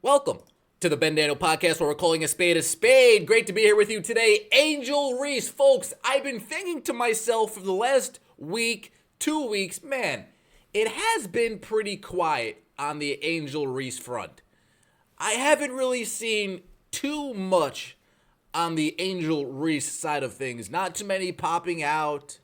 Welcome to the Ben Daniel Podcast, where we're calling a spade a spade. Great to be here with you today. Angel Reese. Folks, I've been thinking to myself for the last week, 2 weeks, man, it has been pretty quiet on the Angel Reese front. I haven't really seen too much on the Angel Reese side of things. Not too many popping out.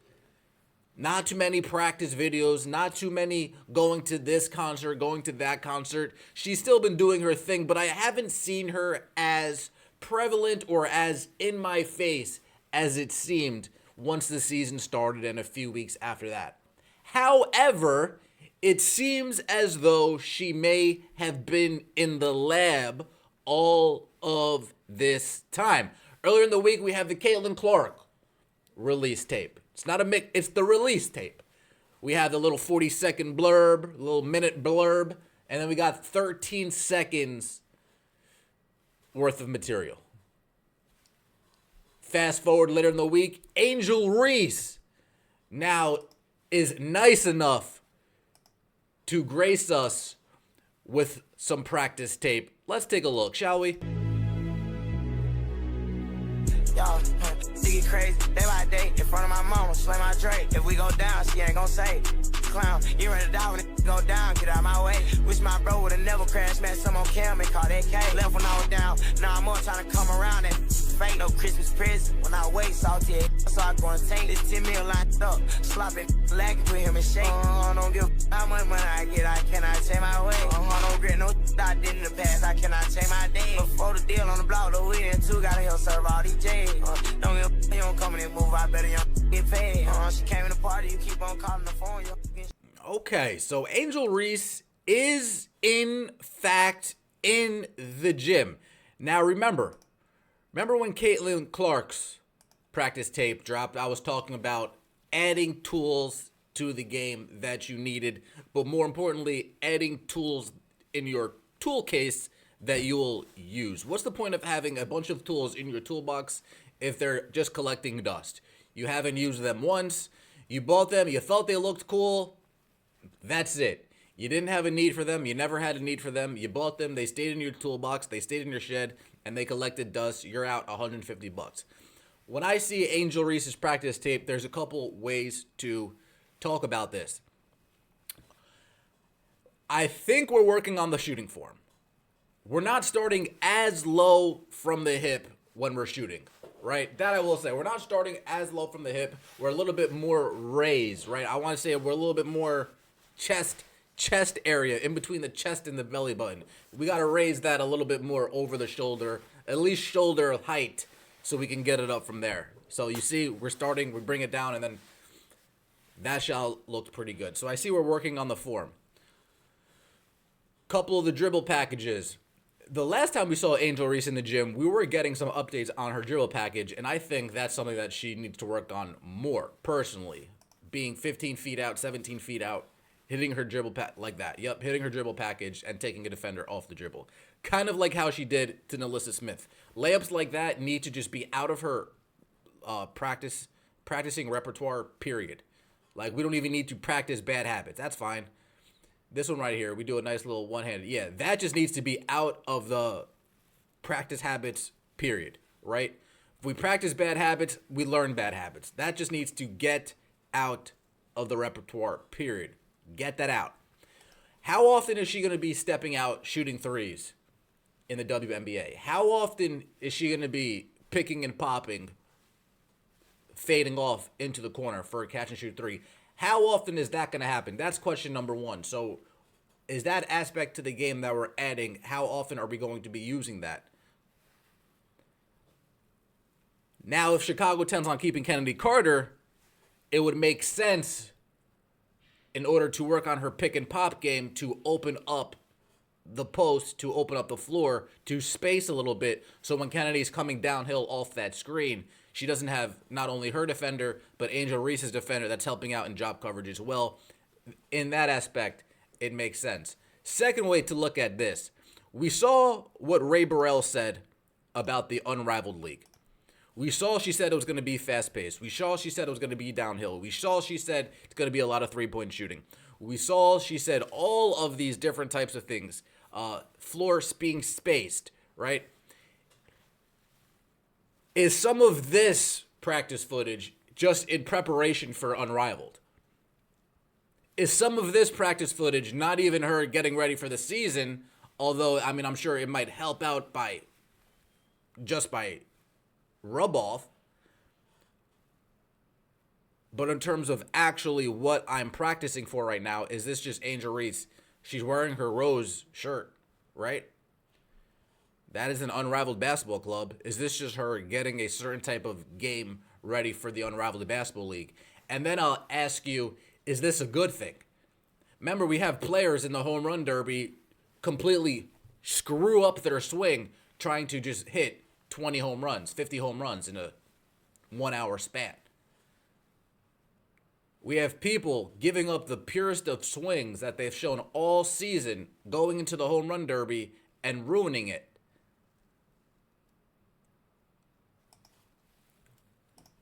Not too many practice videos, not too many going to this concert, going to that concert. She's still been doing her thing, but I haven't seen her as prevalent or as in my face as it seemed once the season started and a few weeks after that. However, it seems as though she may have been in the lab all of this time. Earlier in the week, we have the Caitlin Clark release tape. It's not a mix, it's the release tape. We have the little 40-second blurb, little minute blurb, and then we got 13 seconds worth of material. Fast forward later in the week, Angel Reese now is nice enough to grace us with some practice tape. Let's take a look, shall we? Y'all, get crazy, day by day, in front of my mama, slay my Drake. If we go down, she ain't gon' say, clown, you ready to die when it go down, get out my way. Wish my bro would've never crashed, met some on cam and caught that K. Left when I was down, now I'm more trying to come around that fake, no Christmas present. When I wait, salty, so I go and take this 10 mil lined up, slopping, lacking with him and shake. Don't give how much money I get, I cannot change my way. Don't regret no I did in the past, I cannot change my day. Before the deal on the block, the weed and two, gotta help serve all these J's. Don't give you don't come in and move, I better you get paid. She came in the party, you keep on calling the phone. Okay, so Angel Reese is in fact in the gym. Now remember when Caitlin Clark's practice tape dropped, I was talking about adding tools to the game that you needed, but more importantly, adding tools in your tool case that you will use. What's the point of having a bunch of tools in your toolbox if they're just collecting dust? You haven't used them once, you bought them, you thought they looked cool, that's it. You didn't have a need for them, you never had a need for them, you bought them, they stayed in your toolbox, they stayed in your shed, and they collected dust, you're out $150. When I see Angel Reese's practice tape, there's a couple ways to talk about this. I think we're working on the shooting form. We're not starting as low from the hip when we're shooting, right? That I will say. We're not starting as low from the hip. We're a little bit more raised, right? I want to say we're a little bit more chest area, in between the chest and the belly button. We got to raise that a little bit more over the shoulder, at least shoulder height, so we can get it up from there. So you see, we bring it down, and then that shot looked pretty good. So I see we're working on the form. Couple of the dribble packages. The last time we saw Angel Reese in the gym, we were getting some updates on her dribble package, and I think that's something that she needs to work on more, personally. Being 15 feet out, 17 feet out, hitting her dribble like that. Yep, hitting her dribble package and taking a defender off the dribble. Kind of like how she did to Nalissa Smith. Layups like that need to just be out of her practicing repertoire, period. Like, we don't even need to practice bad habits. That's fine. This one right here, we do a nice little one-handed. Yeah, that just needs to be out of the practice habits, period, right? If we practice bad habits, we learn bad habits. That just needs to get out of the repertoire, period. Get that out. How often is she going to be stepping out shooting threes in the WNBA? How often is she going to be picking and popping, fading off into the corner for a catch-and-shoot three? How often is that going to happen? That's question number one. So is that aspect to the game that we're adding, how often are we going to be using that? Now, if Chicago tends on keeping Kennedy Carter, it would make sense in order to work on her pick and pop game to open up the post, to open up the floor, to space a little bit, so when Kennedy's coming downhill off that screen, she doesn't have not only her defender, but Angel Reese's defender that's helping out in drop coverage as well. In that aspect, it makes sense. Second way to look at this, we saw what Ray Burrell said about the Unrivaled League. She said it was going to be fast-paced. She said it was going to be downhill. She said it's going to be a lot of three-point shooting. She said all of these different types of things floor being spaced, right? Is some of this practice footage just in preparation for Unrivaled? Is some of this practice footage not even her getting ready for the season? Although, I mean, I'm sure it might help out by rub off. But in terms of actually what I'm practicing for right now, is this just Angel Reese? She's wearing her rose shirt, right? That is an Unrivaled basketball club. Is this just her getting a certain type of game ready for the Unrivaled Basketball League? And then I'll ask you, is this a good thing? Remember, we have players in the home run derby completely screw up their swing trying to just hit 20 home runs, 50 home runs in a 1 hour span. We have people giving up the purest of swings that they've shown all season, going into the home run derby and ruining it.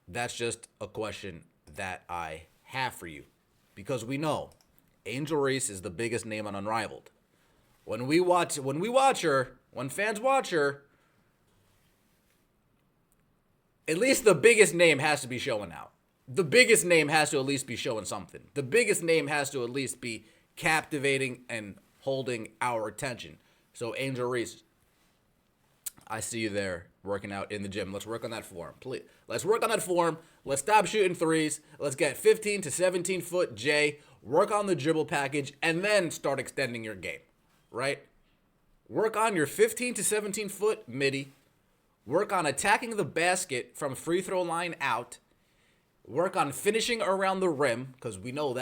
That's just a question that I have for you. Because we know Angel Reese is the biggest name on Unrivaled. When fans watch her, at least the biggest name has to be showing out. The biggest name has to at least be showing something. The biggest name has to at least be captivating and holding our attention. So Angel Reese, I see you there working out in the gym. Let's work on that form. Please. Let's work on that form. Let's stop shooting threes. Let's get 15 to 17 foot J. Work on the dribble package and then start extending your game, right? Work on your 15 to 17 foot midi. Work on attacking the basket from free throw line out. Work on finishing around the rim, because we know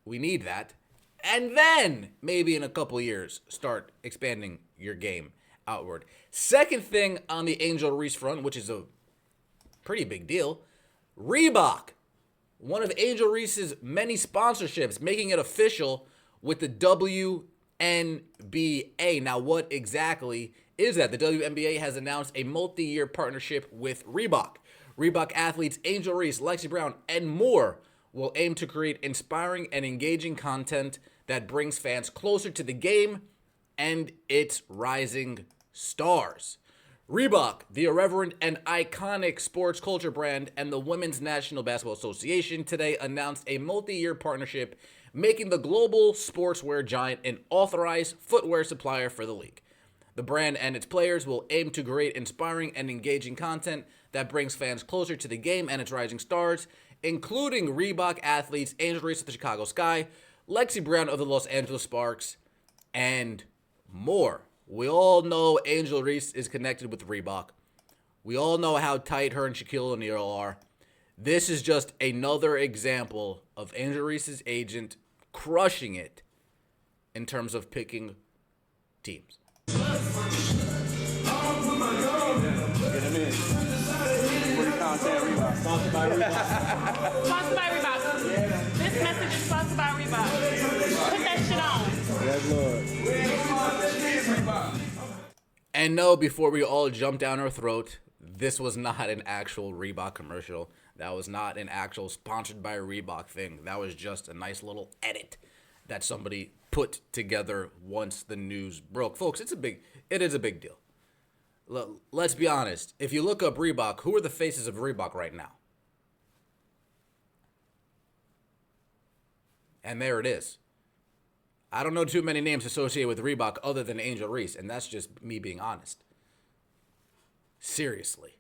we need that. And then, maybe in a couple years, start expanding your game outward. Second thing on the Angel Reese front, which is a pretty big deal, Reebok, one of Angel Reese's many sponsorships, making it official with the WNBA. Now, what exactly is that? The WNBA has announced a multi-year partnership with Reebok. Reebok athletes Angel Reese, Lexi Brown, and more will aim to create inspiring and engaging content that brings fans closer to the game and its rising stars. Reebok, the irreverent and iconic sports culture brand, and the Women's National Basketball Association today announced a multi-year partnership making the global sportswear giant an authorized footwear supplier for the league. The brand and its players will aim to create inspiring and engaging content that brings fans closer to the game and its rising stars, including Reebok athletes Angel Reese of the Chicago Sky, Lexi Brown of the Los Angeles Sparks, and more. We all know Angel Reese is connected with Reebok. We all know how tight her and Shaquille O'Neal are. This is just another example of Angel Reese's agent crushing it in terms of picking teams. Get him in. Free content Reebok. Sponsored by Reebok. Sponsored by Reebok. This message is sponsored by Reebok. Put that shit on. Yes, Lord. And no, before we all jump down our throat, this was not an actual Reebok commercial. That was not an actual sponsored by Reebok thing. That was just a nice little edit that somebody put together once the news broke. Folks, it is a big deal. Let's be honest. If you look up Reebok, who are the faces of Reebok right now? And there it is. I don't know too many names associated with Reebok other than Angel Reese, and that's just me being honest. Seriously.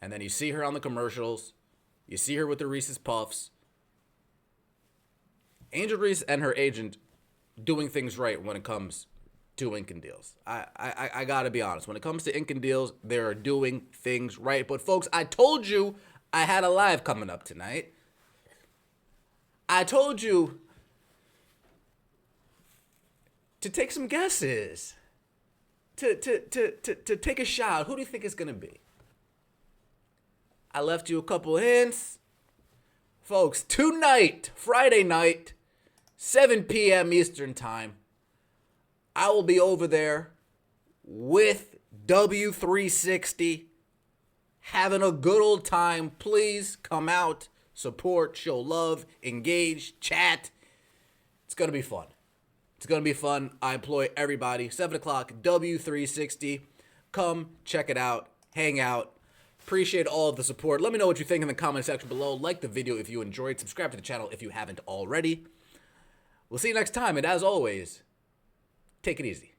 And then you see her on the commercials. You see her with the Reese's Puffs. Angel Reese and her agent doing things right when it comes to ink and deals. I gotta be honest. When it comes to ink and deals, they're doing things right. But folks, I told you I had a live coming up tonight. I told you to take some guesses. To take a shot. Who do you think it's gonna be? I left you a couple hints. Folks, tonight, Friday night, 7 p.m. Eastern Time, I will be over there with W360, having a good old time. Please come out, support, show love, engage, chat. It's going to be fun. It's going to be fun. I employ everybody. 7 o'clock, W360. Come, check it out, hang out. Appreciate all of the support. Let me know what you think in the comment section below. Like the video if you enjoyed. Subscribe to the channel if you haven't already. We'll see you next time. And as always, take it easy.